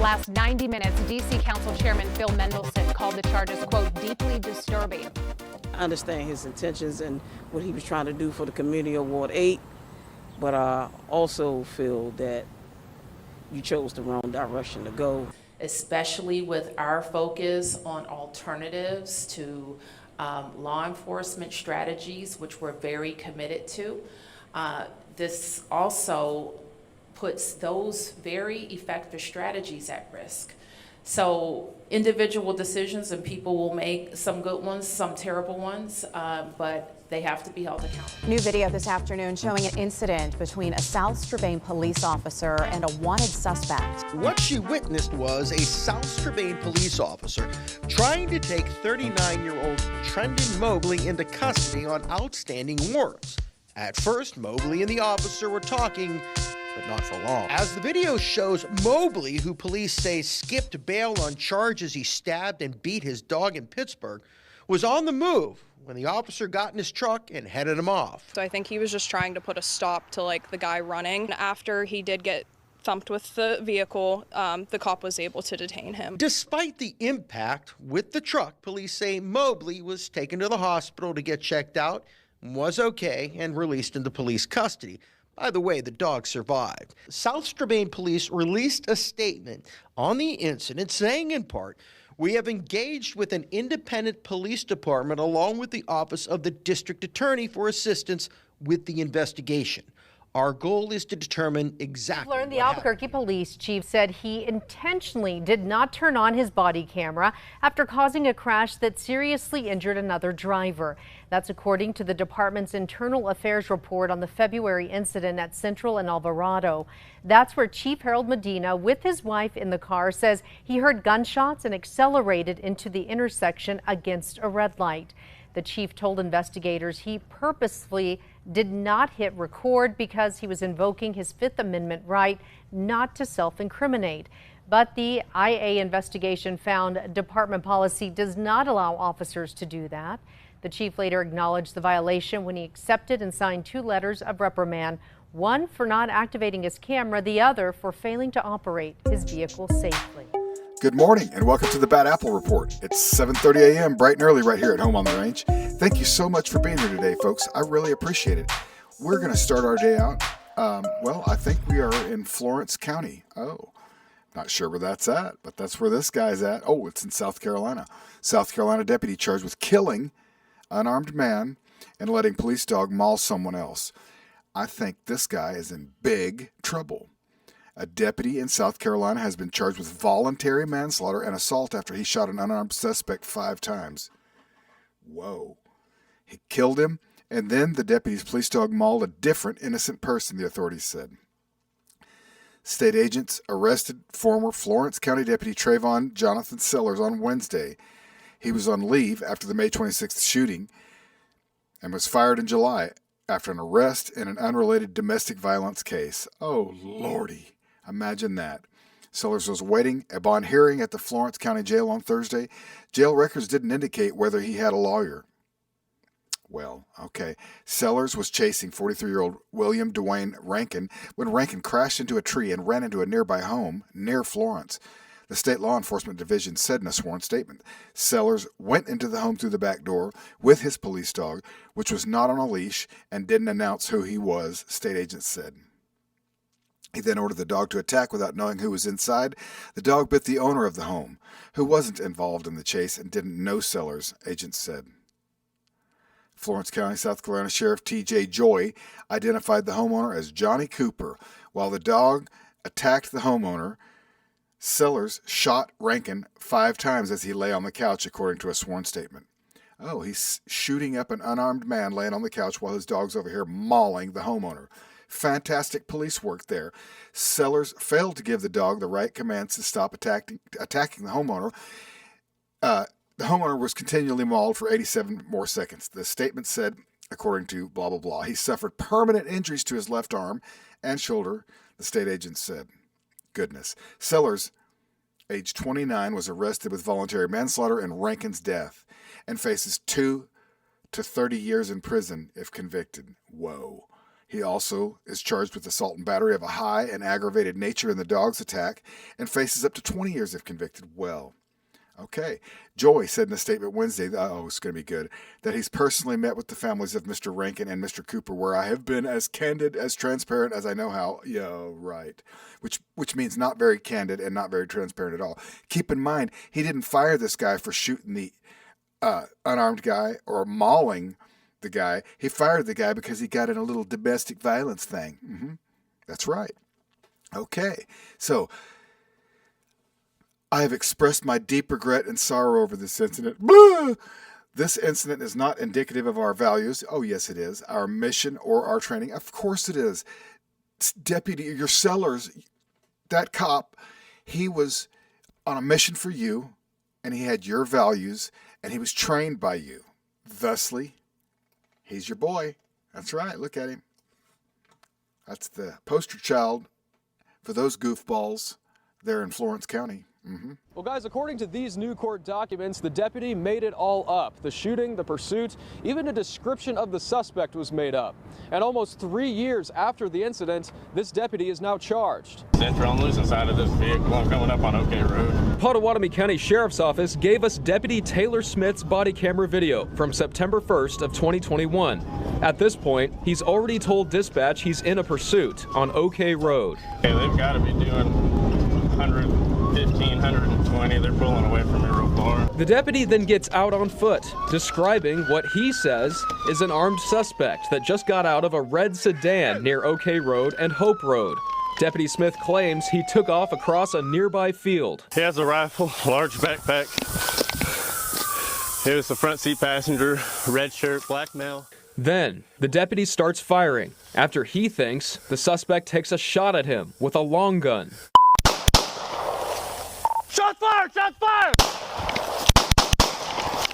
last 90 minutes, D.C. Council Chairman Phil Mendelson called the charges, quote, deeply disturbing. I understand his intentions and what he was trying to do for the community of Ward 8, but I also feel that you chose the wrong direction to go. Especially with our focus on alternatives to law enforcement strategies, which we're very committed to. This also puts those very effective strategies at risk. So individual decisions, and people will make some good ones, some terrible ones, but they have to be held accountable. New video this afternoon showing an incident between a South Strabane police officer and a wanted suspect. What she witnessed was a South Strabane police officer trying to take 39-year-old Trendon Mobley into custody on outstanding warrants. At first, Mobley and the officer were talking, but not for long. As the video shows, Mobley, who police say skipped bail on charges he stabbed and beat his dog in Pittsburgh, was on the move when the officer got in his truck and headed him off. So I think he was just trying to put a stop to the guy running. After he did get thumped with the vehicle, the cop was able to detain him. Despite the impact with the truck, police say Mobley was taken to the hospital to get checked out, was okay, and released into police custody. By the way, the dog survived. South Strabane police released a statement on the incident saying in part, "We have engaged with an independent police department along with the Office of the District Attorney for assistance with the investigation. Our goal is to determine exactly Learned the what happened." Albuquerque police chief said he intentionally did not turn on his body camera after causing a crash that seriously injured another driver. That's according to the department's internal affairs report on the February incident at Central and Alvarado. That's where Chief Harold Medina, with his wife in the car, says he heard gunshots and accelerated into the intersection against a red light. The chief told investigators he purposefully did not hit record because he was invoking his Fifth Amendment right not to self-incriminate. But the IA investigation found department policy does not allow officers to do that. The chief later acknowledged the violation when he accepted and signed 2 letters of reprimand, one for not activating his camera, the other for failing to operate his vehicle safely. Good morning and welcome to the Bad Apple Report. It's 7:30 a.m. bright and early right here at home on the range. Thank you so much for being here today, folks. I really appreciate it. We're going to start our day out. Well, I think we are in Florence County. Oh, not sure where that's at, but that's where this guy's at. Oh, it's in South Carolina. South Carolina deputy charged with killing unarmed man and letting police dog maul someone else. I think this guy is in big trouble. A deputy in South Carolina has been charged with voluntary manslaughter and assault after he shot an unarmed suspect 5 times. Whoa. He killed him, and then the deputy's police dog mauled a different innocent person, the authorities said. State agents arrested former Florence County Deputy Trayon Jonathan Sellers on Wednesday. He was on leave after the May 26th shooting and was fired in July after an arrest in an unrelated domestic violence case. Oh, Lordy. Imagine that. Sellers was waiting a bond hearing at the Florence County Jail on Thursday. Jail records didn't indicate whether he had a lawyer. Well, okay. Sellers was chasing 43-year-old William Dwayne Rankin when Rankin crashed into a tree and ran into a nearby home near Florence. The state law enforcement division said in a sworn statement, Sellers went into the home through the back door with his police dog, which was not on a leash, and didn't announce who he was, state agents said. He then ordered the dog to attack without knowing who was inside. The dog bit the owner of the home, who wasn't involved in the chase and didn't know Sellers, agents said. Florence County, South Carolina Sheriff T.J. Joy identified the homeowner as Johnny Cooper. While the dog attacked the homeowner, Sellers shot Rankin 5 times as he lay on the couch, according to a sworn statement. Oh, he's shooting up an unarmed man laying on the couch while his dog's over here mauling the homeowner. Fantastic police work there. Sellers failed to give the dog the right commands to stop attacking the homeowner. The homeowner was continually mauled for 87 more seconds. The statement said, according to blah, blah, blah, he suffered permanent injuries to his left arm and shoulder, the state agent said. Goodness. Sellers, age 29, was arrested with voluntary manslaughter and Rankin's death and faces 2 to 30 years in prison if convicted. Whoa. He also is charged with assault and battery of a high and aggravated nature in the dog's attack and faces up to 20 years if convicted. Well, okay. Joy said in a statement Wednesday, oh, it's going to be good, that he's personally met with the families of Mr. Rankin and Mr. Cooper, where I have been as candid, as transparent as I know how. Yeah, right. Which means not very candid and not very transparent at all. Keep in mind, he didn't fire this guy for shooting the unarmed guy or mauling the guy. He fired the guy because he got in a little domestic violence thing. That's right. Okay, so I have expressed my deep regret and sorrow over this incident. Blah! This incident is not indicative of our values. Oh, yes, it is. Our mission or our training. Of course it is. Deputy, your Sellers, that cop, he was on a mission for you, and he had your values, and he was trained by you. Thusly, he's your boy. That's right. Look at him. That's the poster child for those goofballs there in Florence County. Well, guys, according to these new court documents, the deputy made it all up. The shooting, the pursuit, even a description of the suspect was made up. And almost 3 years after the incident, this deputy is now charged. Central on the losing side of this vehicle. I'm coming up on OK Road. Potawatomi County Sheriff's Office gave us Deputy Taylor Smith's body camera video from September 1st of 2021. At this point, he's already told dispatch he's in a pursuit on OK Road. Okay, they've got to be doing 115, 120. They're pulling away from me real far. The deputy then gets out on foot, describing what he says is an armed suspect that just got out of a red sedan near OK Road and Hope Road. Deputy Smith claims he took off across a nearby field. He has a rifle, large backpack. He was the front seat passenger, red shirt, black male. Then, the deputy starts firing after he thinks the suspect takes a shot at him with a long gun. Shots fired! Shots fired!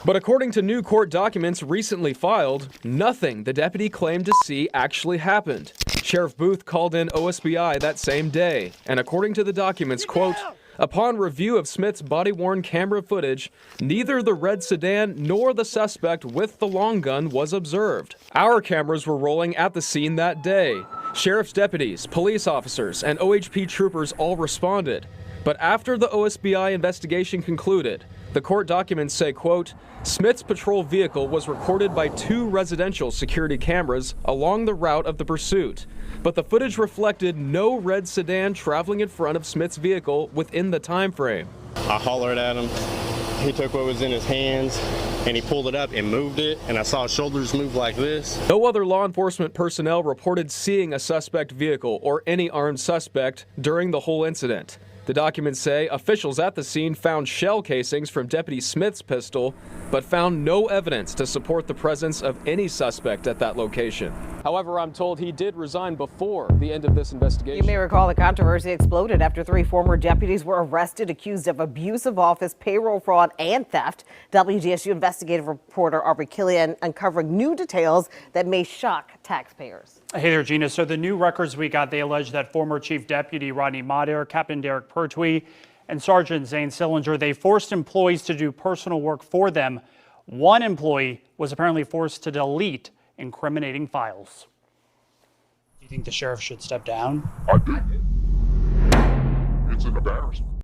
But according to new court documents recently filed, nothing the deputy claimed to see actually happened. Sheriff Booth called in OSBI that same day, and according to the documents, quote, upon review of Smith's body-worn camera footage, neither the red sedan nor the suspect with the long gun was observed. Our cameras were rolling at the scene that day. Sheriff's deputies, police officers, and OHP troopers all responded. But after the OSBI investigation concluded, the court documents say, quote, Smith's patrol vehicle was recorded by 2 residential security cameras along the route of the pursuit, but the footage reflected no red sedan traveling in front of Smith's vehicle within the time frame. I hollered at him. He took what was in his hands and he pulled it up and moved it, and I saw his shoulders move like this. No other law enforcement personnel reported seeing a suspect vehicle or any armed suspect during the whole incident. The documents say officials at the scene found shell casings from Deputy Smith's pistol, but found no evidence to support the presence of any suspect at that location. However, I'm told he did resign before the end of this investigation. You may recall the controversy exploded after 3 former deputies were arrested accused of abuse of office, payroll fraud, and theft. WDSU investigative reporter Aubrey Killian uncovering new details that may shock taxpayers. Hey there, Gina. So the new records we got, they allege that former Chief Deputy Rodney Mader, Captain Derek Pertwee, and Sergeant Zane Sillinger, they forced employees to do personal work for them. One employee was apparently forced to delete incriminating files. Do you think the sheriff should step down? I do. It's an embarrassment.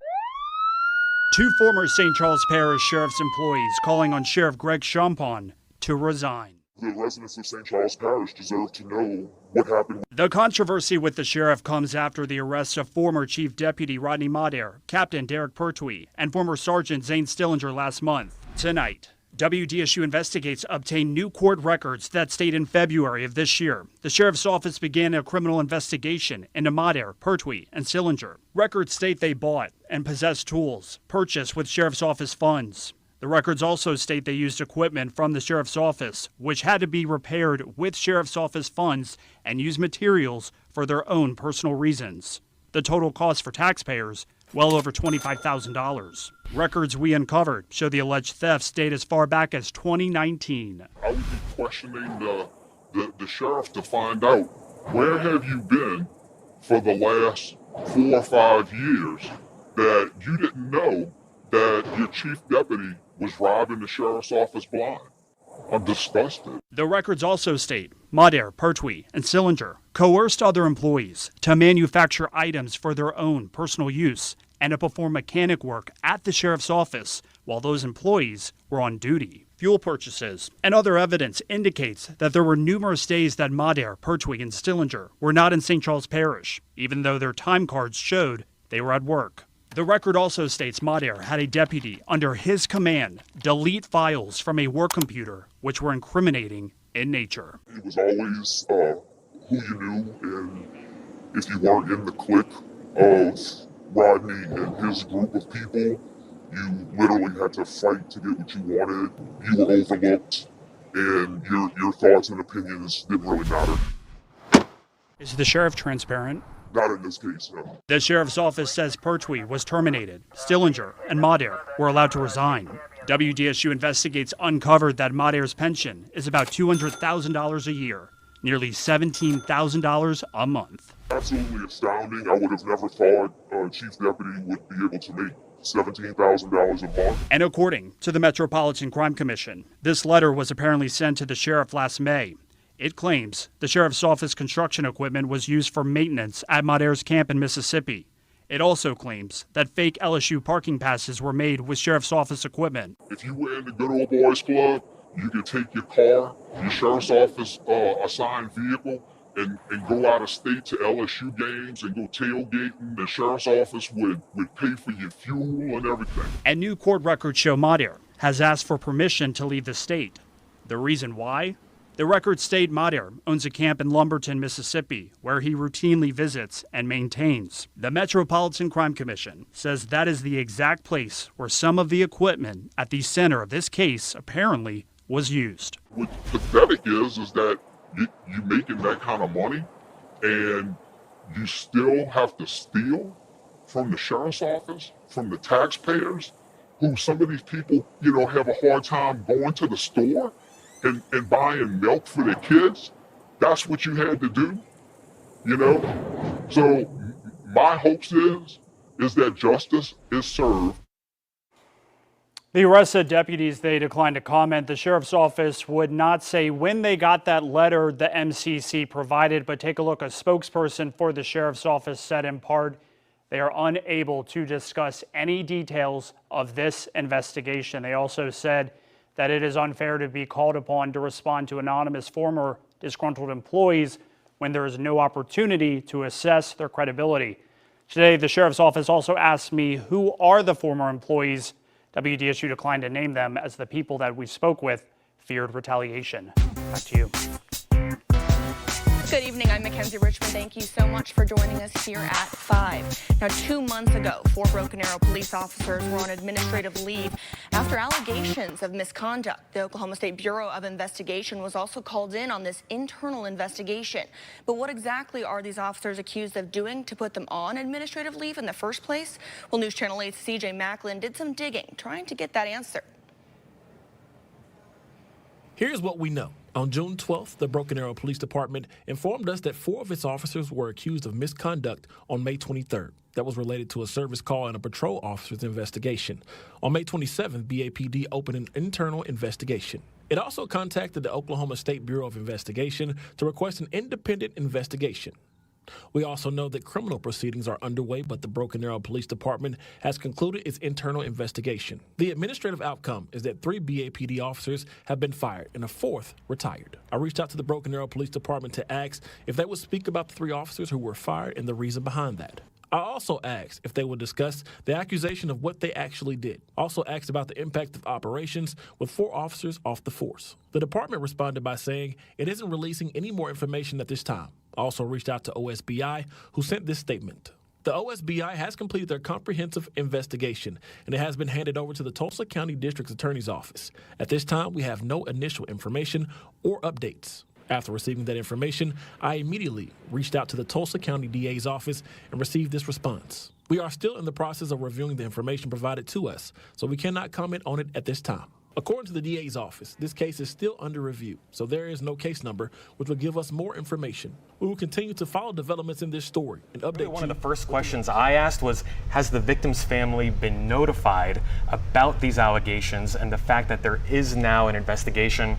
2 former St. Charles Parish Sheriff's employees calling on Sheriff Greg Champon to resign. The residents of St. Charles Parish deserve to know what happened. The controversy with the sheriff comes after the arrest of former Chief Deputy Rodney Mader, Captain Derek Pertwee, and former Sergeant Zane Stillinger last month. Tonight, WDSU Investigates obtained new court records that state in February of this year, the sheriff's office began a criminal investigation into Mader, Pertwee, and Sillinger. Records state they bought and possessed tools purchased with sheriff's office funds. The records also state they used equipment from the sheriff's office, which had to be repaired with sheriff's office funds and use materials for their own personal reasons. The total cost for taxpayers, well over $25,000. Records we uncovered show the alleged thefts date as far back as 2019. I would be questioning the sheriff to find out, where have you been for the last 4 or 5 years that you didn't know that your chief deputy was robbing the sheriff's office blind? I'm disgusted. The records also state Madar, Pertwee, and Sillinger coerced other employees to manufacture items for their own personal use and to perform mechanic work at the sheriff's office while those employees were on duty. Fuel purchases and other evidence indicates that there were numerous days that Madar, Pertwee, and Sillinger were not in St. Charles Parish, even though their time cards showed they were at work. The record also states Madar had a deputy under his command delete files from a work computer which were incriminating in nature. It was always who you knew, and if you weren't in the clique of Rodney and his group of people, you literally had to fight to get what you wanted. You were overlooked, and your thoughts and opinions didn't really matter. Is the sheriff transparent? Not in this case, no. The sheriff's office says Pertwee was terminated. Stillinger and Madar were allowed to resign. WDSU investigates uncovered that Madar's pension is about $200,000 a year, nearly $17,000 a month. Absolutely astounding. I would have never thought a chief deputy would be able to make $17,000 a month. And according to the Metropolitan Crime Commission, this letter was apparently sent to the sheriff last May. It claims the sheriff's office construction equipment was used for maintenance at Madar's camp in Mississippi. It also claims that fake LSU parking passes were made with sheriff's office equipment. If you were in the good old boys club, you could take your car, your sheriff's office assigned vehicle, and go out of state to LSU games and go tailgating. The sheriff's office would pay for your fuel and everything. And new court records show Madar has asked for permission to leave the state. The reason why? The records state Madar owns a camp in Lumberton, Mississippi, where he routinely visits and maintains. The Metropolitan Crime Commission says that is the exact place where some of the equipment at the center of this case apparently was used. What's pathetic is that you making that kind of money and you still have to steal from the sheriff's office, from the taxpayers, who some of these people, have a hard time going to the store and buying milk for their kids. That's what you had to do, So my hopes is that justice is served. The arrested deputies, they declined to comment. The sheriff's office would not say when they got that letter the MCC provided, but take a look. A spokesperson for the sheriff's office said in part, they are unable to discuss any details of this investigation. They also said that it is unfair to be called upon to respond to anonymous former disgruntled employees when there is no opportunity to assess their credibility. Today, the sheriff's office also asked me who are the former employees. WDSU declined to name them as the people that we spoke with feared retaliation. Back to you. Good evening, I'm Mackenzie Richmond. Thank you so much for joining us here at 5. Now, 2 months ago, 4 Broken Arrow police officers were on administrative leave after allegations of misconduct. The Oklahoma State Bureau of Investigation was also called in on this internal investigation. But what exactly are these officers accused of doing to put them on administrative leave in the first place? Well, News Channel 8's CJ Macklin did some digging, trying to get that answer. Here's what we know. On June 12th, the Broken Arrow Police Department informed us that 4 of its officers were accused of misconduct on May 23rd. That was related to a service call and a patrol officer's investigation. On May 27th, BAPD opened an internal investigation. It also contacted the Oklahoma State Bureau of Investigation to request an independent investigation. We also know that criminal proceedings are underway, but the Broken Arrow Police Department has concluded its internal investigation. The administrative outcome is that 3 BAPD officers have been fired and a 4th retired. I reached out to the Broken Arrow Police Department to ask if they would speak about the 3 officers who were fired and the reason behind that. I also asked if they would discuss the accusation of what they actually did. Also asked about the impact of operations with 4 officers off the force. The department responded by saying it isn't releasing any more information at this time. I also reached out to OSBI, who sent this statement. The OSBI has completed their comprehensive investigation, and it has been handed over to the Tulsa County District Attorney's Office. At this time, we have no initial information or updates. After receiving that information, I immediately reached out to the Tulsa County DA's office and received this response. We are still in the process of reviewing the information provided to us, so we cannot comment on it at this time. According to the DA's office, this case is still under review, so there is no case number, which will give us more information. We will continue to follow developments in this story and update you. One of the first questions I asked was, has the victim's family been notified about these allegations and the fact that there is now an investigation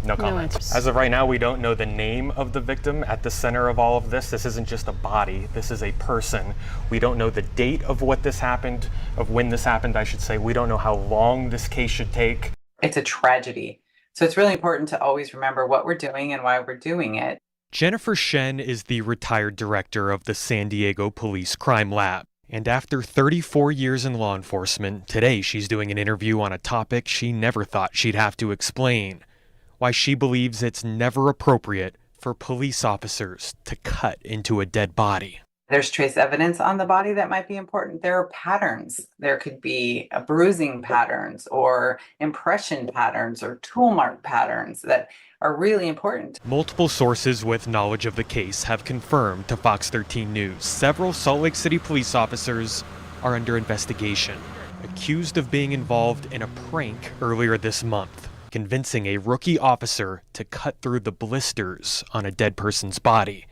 No comment. As of right now, we don't know the name of the victim at the center of all of this. This isn't just a body, this is a person. We don't know the date of what this happened, of when this happened, I should say. We don't know how long this case should take. It's a tragedy. So it's really important to always remember what we're doing and why we're doing it. Jennifer Shen is the retired director of the San Diego Police Crime Lab. And after 34 years in law enforcement, today she's doing an interview on a topic she never thought she'd have to explain. Why she believes it's never appropriate for police officers to cut into a dead body. There's trace evidence on the body that might be important. There are patterns. There could be bruising patterns or impression patterns or tool mark patterns that are really important. Multiple sources with knowledge of the case have confirmed to Fox 13 News several Salt Lake City police officers are under investigation, accused of being involved in a prank earlier this month, convincing a rookie officer to cut through the blisters on a dead person's body.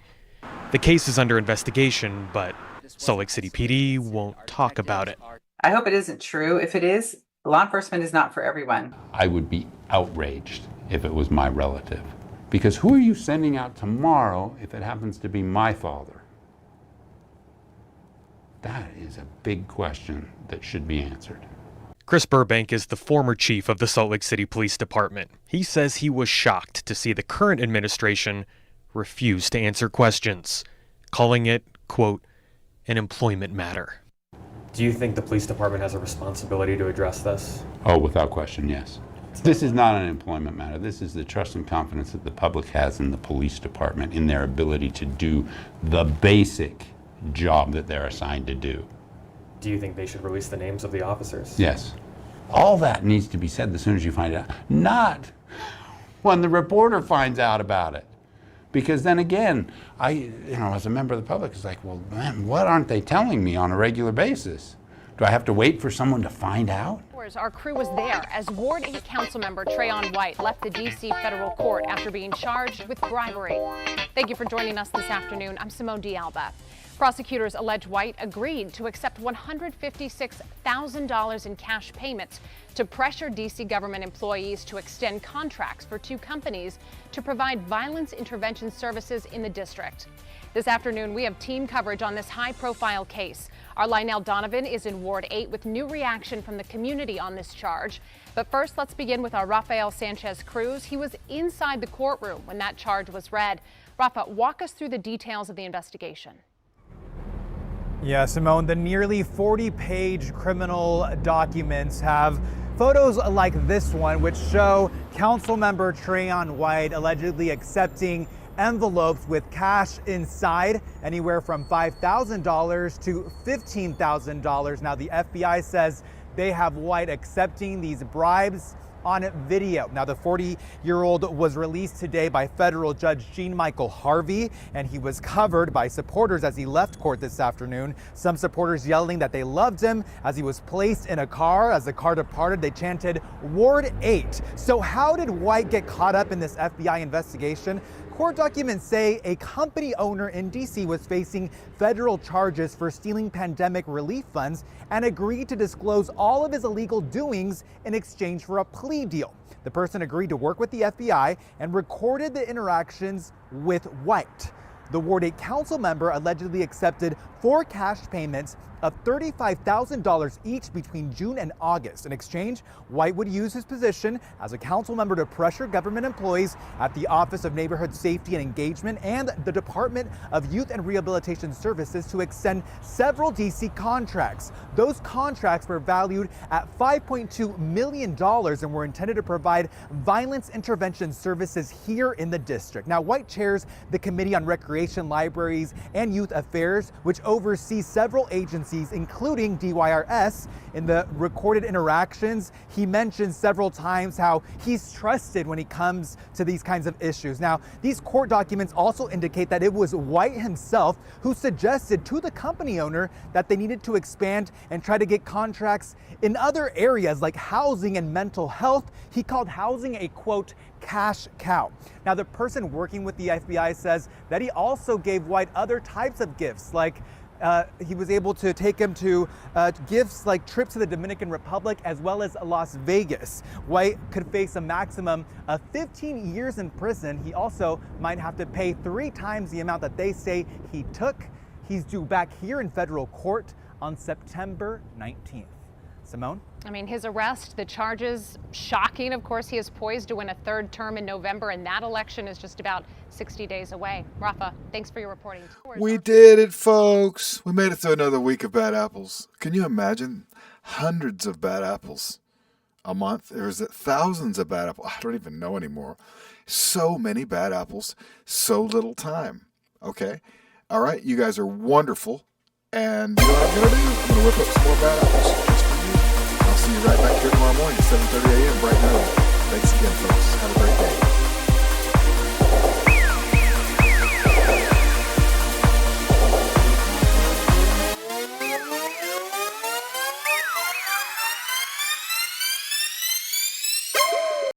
The case is under investigation, but Salt Lake City PD won't talk about it. I hope it isn't true. If it is, law enforcement is not for everyone. I would be outraged if it was my relative. Because who are you sending out tomorrow if it happens to be my father? That is a big question that should be answered. Chris Burbank is the former chief of the Salt Lake City Police Department. He says he was shocked to see the current administration refuse to answer questions, calling it, quote, an employment matter. Do you think the police department has a responsibility to address this? Oh, without question, yes. This is not an employment matter. This is the trust and confidence that the public has in the police department, in their ability to do the basic job that they're assigned to do. Do you think they should release the names of the officers? Yes. All that needs to be said as soon as you find it out. Not when the reporter finds out about it. Because then again, as a member of the public, it's like, well, man, what aren't they telling me on a regular basis? Do I have to wait for someone to find out? Our crew was there as Ward 8 Councilmember Trayon White left the D.C. federal court after being charged with bribery. Thank you for joining us this afternoon. I'm Simone D'Alba. Prosecutors allege White agreed to accept $156,000 in cash payments to pressure D.C. government employees to extend contracts for 2 companies to provide violence intervention services in the district. This afternoon, we have team coverage on this high-profile case. Our Lionel Donovan is in Ward 8 with new reaction from the community on this charge. But first, let's begin with our Rafael Sanchez Cruz. He was inside the courtroom when that charge was read. Rafa, walk us through the details of the investigation. Yeah, Simone, the nearly 40-page criminal documents have photos like this one, which show Councilmember Trayon White allegedly accepting envelopes with cash inside, anywhere from $5,000 to $15,000. Now, the FBI says they have White accepting these bribes on video. Now, the 40-year-old was released today by federal judge Jean Michael Harvey, and he was covered by supporters as he left court this afternoon. Some supporters yelling that they loved him as he was placed in a car. As the car departed, they chanted Ward 8. So how did White get caught up in this FBI investigation? Court documents say a company owner in D.C. was facing federal charges for stealing pandemic relief funds and agreed to disclose all of his illegal doings in exchange for a plea deal. The person agreed to work with the FBI and recorded the interactions with White. The Ward 8 council member allegedly accepted 4 cash payments of $35,000 each between June and August. In exchange, White would use his position as a council member to pressure government employees at the Office of Neighborhood Safety and Engagement and the Department of Youth and Rehabilitation Services to extend several DC contracts. Those contracts were valued at $5.2 million and were intended to provide violence intervention services here in the district. Now, White chairs the Committee on Recreation, Libraries, and Youth Affairs, which oversees several agencies, including DYRS. In the recorded interactions, he mentions several times how he's trusted when he comes to these kinds of issues. Now, these court documents also indicate that it was White himself who suggested to the company owner that they needed to expand and try to get contracts in other areas like housing and mental health. He called housing a, quote, cash cow. Now, the person working with the FBI says that he also gave White other types of gifts, like he was able to take him to gifts like trips to the Dominican Republic as well as Las Vegas. White could face a maximum of 15 years in prison. He also might have to pay 3 times the amount that they say he took. He's due back here in federal court on September 19th. Simone? I mean, his arrest, the charges, shocking. Of course, he is poised to win a 3rd term in November, and that election is just about 60 days away. Rafa, thanks for your reporting. We did it, folks. We made it through another week of bad apples. Can you imagine? Hundreds of bad apples a month. There's thousands of bad apples. I don't even know anymore. So many bad apples, so little time. Okay? All right, you guys are wonderful. And you know what I'm going to do? I'm going to whip up some more bad apples just for you. I'll see you right back here tomorrow morning at 7:30 a.m. bright and early. Thanks again, folks. Have a great